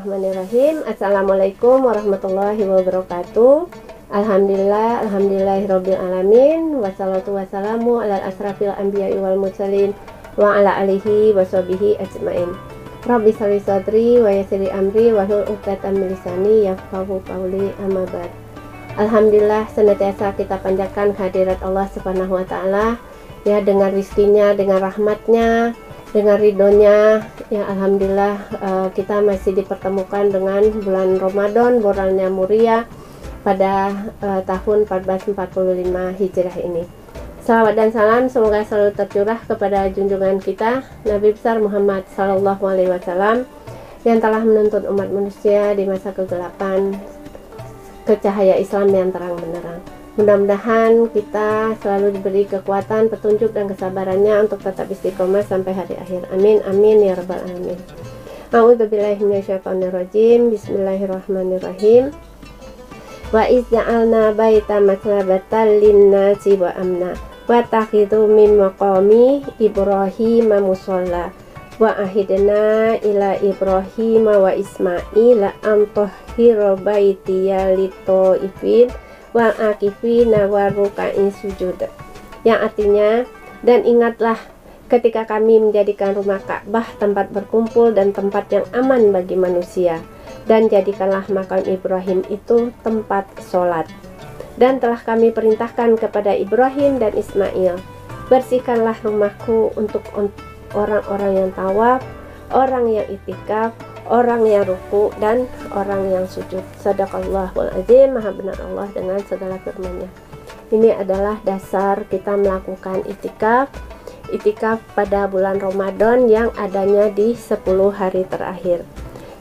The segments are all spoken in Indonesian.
Bismillahirrahmanirrahim. Assalamualaikum warahmatullahi wabarakatuh. Alhamdulillahirabbil alamin. Wassalatu wassalamu ala asrafil anbiya'i wal mursalin wa ala alihi washabihi ajmain. Rabbi shalli sadri wa yassir amri wahlul 'uqdatam min lisani yafqahu qawli, amma ba'd. Alhamdulillah, senantiasa kita panjatkan kehadirat Allah Subhanahu wa taala, ya, dengan rizkinya, dengan rahmatnya, dengan ridhonya, ya. Alhamdulillah, kita masih dipertemukan dengan bulan Ramadan, bulannya mulia pada tahun 1445 Hijrah ini. Salawat dan salam semoga selalu tercurah kepada junjungan kita Nabi besar Muhammad Sallallahu Alaihi Wasallam yang telah menuntun umat manusia di masa kegelapan ke cahaya Islam yang terang benderang. Mudah-mudahan kita selalu diberi kekuatan, petunjuk, dan kesabarannya untuk tetap istiqomah sampai hari akhir. Amin, amin, ya rabbal alamin. A'udzubillahi minasyaitonirrajim. Bismillahirrahmanirrahim. Wa iz ja'alna baita matsabatan lin-nasi wa amna wa takhidhu min maqami Ibrahim musalla wa ahidna ila Ibrahim wa Ismaila an tahhira baitiya lit-taifin wal akifina wa ruka'in sujud, yang artinya, dan ingatlah ketika kami menjadikan rumah Ka'bah tempat berkumpul dan tempat yang aman bagi manusia, dan jadikanlah makam Ibrahim itu tempat sholat. Dan telah kami perintahkan kepada Ibrahim dan Ismail, bersihkanlah rumahku untuk orang-orang yang tawaf, orang yang itikaf, orang yang ruku, dan orang yang sujud. Shadaqallahul azim. Maha benar Allah dengan segala firman-Nya. Ini adalah dasar kita melakukan itikaf pada bulan Ramadan yang adanya di 10 hari terakhir.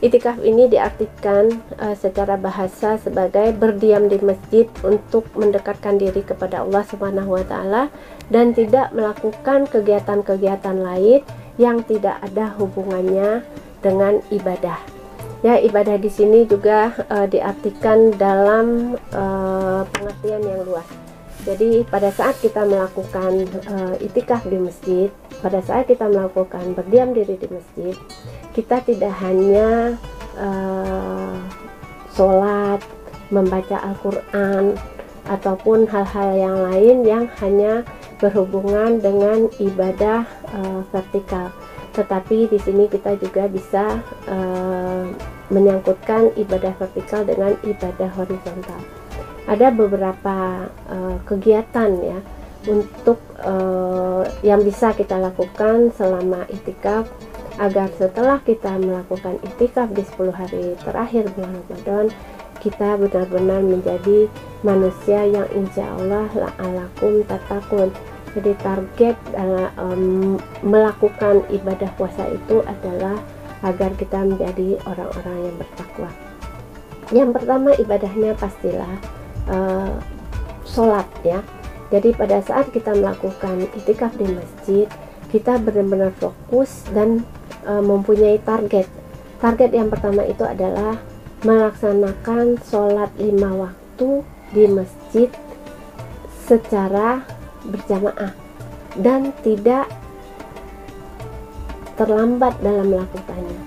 Itikaf ini diartikan secara bahasa sebagai berdiam di masjid untuk mendekatkan diri kepada Allah Subhanahu wa taala dan tidak melakukan kegiatan-kegiatan lain yang tidak ada hubungannya dengan ibadah. Ya, ibadah di sini juga diartikan dalam pengertian yang luas. Jadi pada saat kita melakukan itikaf di masjid, pada saat kita melakukan berdiam diri di masjid, kita tidak hanya sholat, membaca Al-Quran, ataupun hal-hal yang lain yang hanya berhubungan dengan ibadah vertikal. Tetapi di sini kita juga bisa menyangkutkan ibadah vertikal dengan ibadah horizontal. Ada beberapa kegiatan, ya, untuk yang bisa kita lakukan selama itikaf agar setelah kita melakukan itikaf di 10 hari terakhir bulan Ramadan, kita benar-benar menjadi manusia yang insya Allah la'alakum tatakun. Jadi target melakukan ibadah puasa itu adalah agar kita menjadi orang-orang yang bertakwa. Yang pertama, ibadahnya pastilah sholat, ya. Jadi pada saat kita melakukan itikaf di masjid, kita benar-benar fokus dan mempunyai target. Target yang pertama itu adalah melaksanakan sholat 5 waktu di masjid secara berjamaah dan tidak terlambat dalam melakukannya.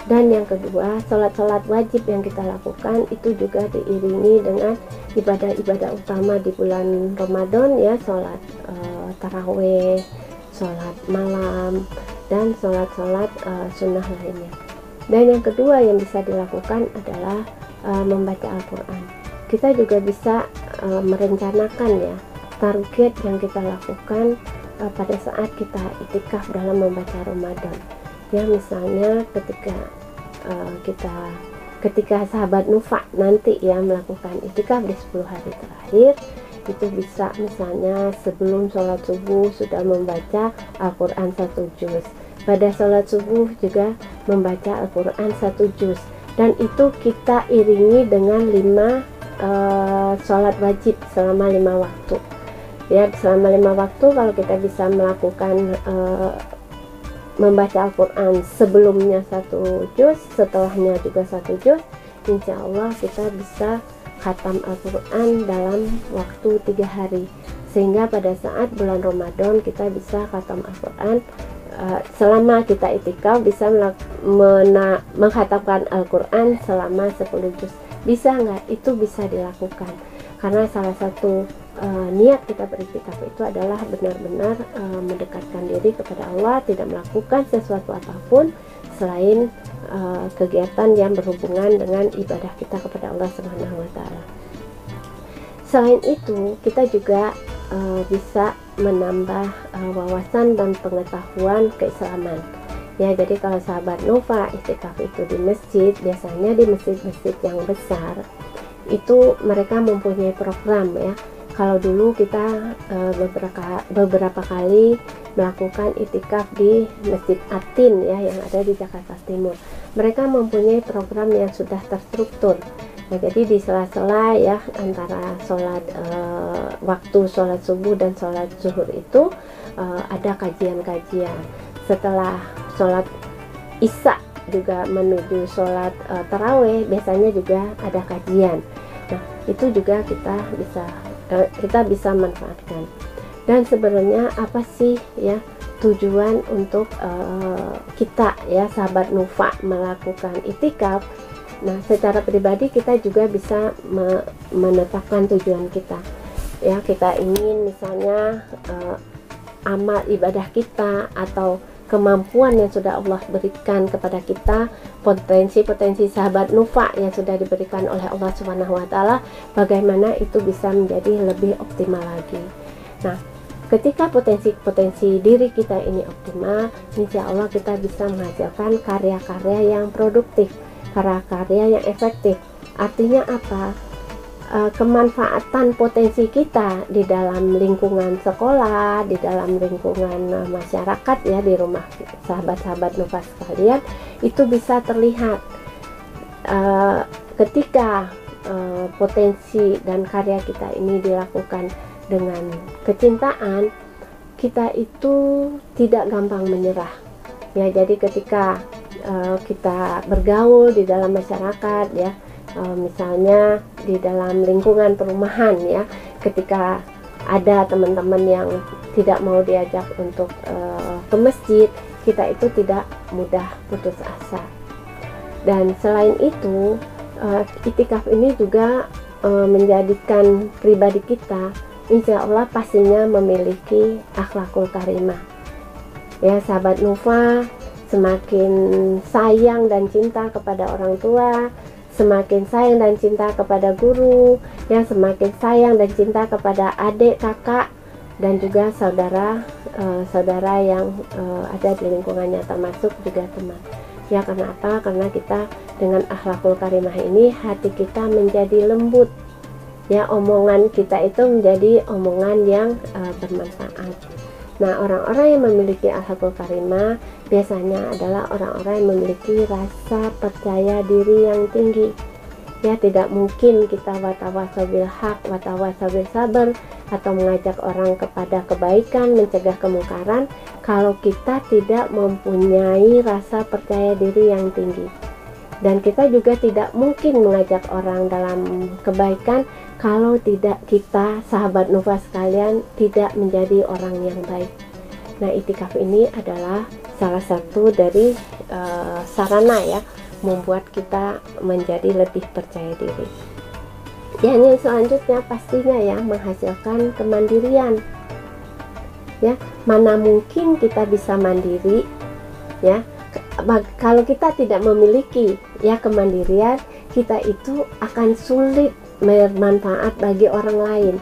Dan yang kedua, sholat-sholat wajib yang kita lakukan itu juga diiringi dengan ibadah-ibadah utama di bulan Ramadan, ya, sholat taraweh, sholat malam, dan sholat-sholat sunnah lainnya. Dan yang kedua yang bisa dilakukan adalah membaca Al-Quran. Kita juga bisa merencanakan, ya, target yang kita lakukan pada saat kita itikaf dalam membaca Ramadan. Ya, misalnya ketika sahabat Nufa nanti, ya, melakukan itikaf di 10 hari terakhir, itu bisa misalnya sebelum sholat subuh sudah membaca Al-Quran 1 juz, pada sholat subuh juga membaca Al-Quran 1 juz, dan itu kita iringi dengan 5 sholat wajib selama 5 waktu. Ya, selama 5 waktu kalau kita bisa melakukan membaca Al-Quran sebelumnya 1 juz, setelahnya juga 1 juz, insya Allah kita bisa khatam Al-Quran dalam waktu 3 hari, sehingga pada saat bulan Ramadan kita bisa khatam Al-Quran selama kita itikaf bisa menghatamkan Al-Quran selama 10 juz. Bisa nggak? Itu bisa dilakukan, karena salah satu niat kita beritikaf itu adalah benar-benar mendekatkan diri kepada Allah, tidak melakukan sesuatu apapun selain kegiatan yang berhubungan dengan ibadah kita kepada Allah Subhanahu wa Ta'ala. Selain itu, kita juga bisa menambah wawasan dan pengetahuan keislaman. Ya, jadi kalau sahabat Nova itikaf itu di masjid, biasanya di masjid-masjid yang besar itu mereka mempunyai program ya. Kalau dulu kita beberapa kali melakukan itikaf di Masjid Atin ya, yang ada di Jakarta Timur. Mereka mempunyai program yang sudah terstruktur. Nah, jadi di sela-sela ya antara waktu sholat subuh dan sholat zuhur itu ada kajian-kajian. Setelah sholat isya juga menuju sholat taraweh, biasanya juga ada kajian. Nah, itu juga kita bisa manfaatkan. Dan sebenarnya apa sih ya tujuan untuk kita ya sahabat Nova melakukan itikaf? Nah, secara pribadi kita juga bisa menetapkan tujuan kita. Ya, kita ingin misalnya amal ibadah kita atau kemampuan yang sudah Allah berikan kepada kita, potensi-potensi sahabat Nova yang sudah diberikan oleh Allah Subhanahu wa Ta'ala, bagaimana itu bisa menjadi lebih optimal lagi. Nah, ketika potensi-potensi diri kita ini optimal, insya Allah kita bisa menghasilkan karya-karya yang produktif, karya-karya yang efektif. Artinya apa? Kemanfaatan potensi kita di dalam lingkungan sekolah, di dalam lingkungan masyarakat ya, di rumah sahabat-sahabat Nova sekalian, itu bisa terlihat ketika potensi dan karya kita ini dilakukan dengan kecintaan, kita itu tidak gampang menyerah ya. Jadi ketika kita bergaul di dalam masyarakat ya, misalnya di dalam lingkungan perumahan ya, ketika ada teman-teman yang tidak mau diajak untuk ke masjid, kita itu tidak mudah putus asa. Dan selain itu, itikaf ini juga menjadikan pribadi kita insya Allah pastinya memiliki akhlakul karimah ya. Sahabat Nova semakin sayang dan cinta kepada orang tua, semakin sayang dan cinta kepada guru, yang semakin sayang dan cinta kepada adik, kakak, dan juga saudara yang ada di lingkungannya, termasuk juga teman. Ya, karena apa? Karena kita dengan akhlakul karimah ini, hati kita menjadi lembut. Ya, omongan kita itu menjadi omongan yang bermanfaat. Nah, orang-orang yang memiliki akhlakul karimah biasanya adalah orang-orang yang memiliki rasa percaya diri yang tinggi. Ya, tidak mungkin kita watawasau bil haq, watawasau bil sabar, atau mengajak orang kepada kebaikan, mencegah kemungkaran, kalau kita tidak mempunyai rasa percaya diri yang tinggi. Dan kita juga tidak mungkin mengajak orang dalam kebaikan kalau tidak kita, sahabat Nova sekalian, tidak menjadi orang yang baik. Nah, itikaf ini adalah salah satu dari sarana ya, membuat kita menjadi lebih percaya diri. Yang selanjutnya pastinya ya, menghasilkan kemandirian. Ya, mana mungkin kita bisa mandiri ya, kalau kita tidak memiliki ya kemandirian, kita itu akan sulit bermanfaat bagi orang lain.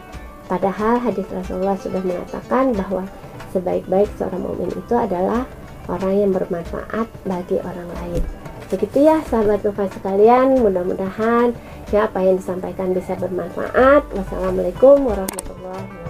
Padahal hadis Rasulullah sudah mengatakan bahwa sebaik-baik seorang mukmin itu adalah orang yang bermanfaat bagi orang lain. Begitu ya sahabat Nova sekalian, mudah-mudahan ya apa yang disampaikan bisa bermanfaat. Wassalamualaikum warahmatullahi wabarakatuh.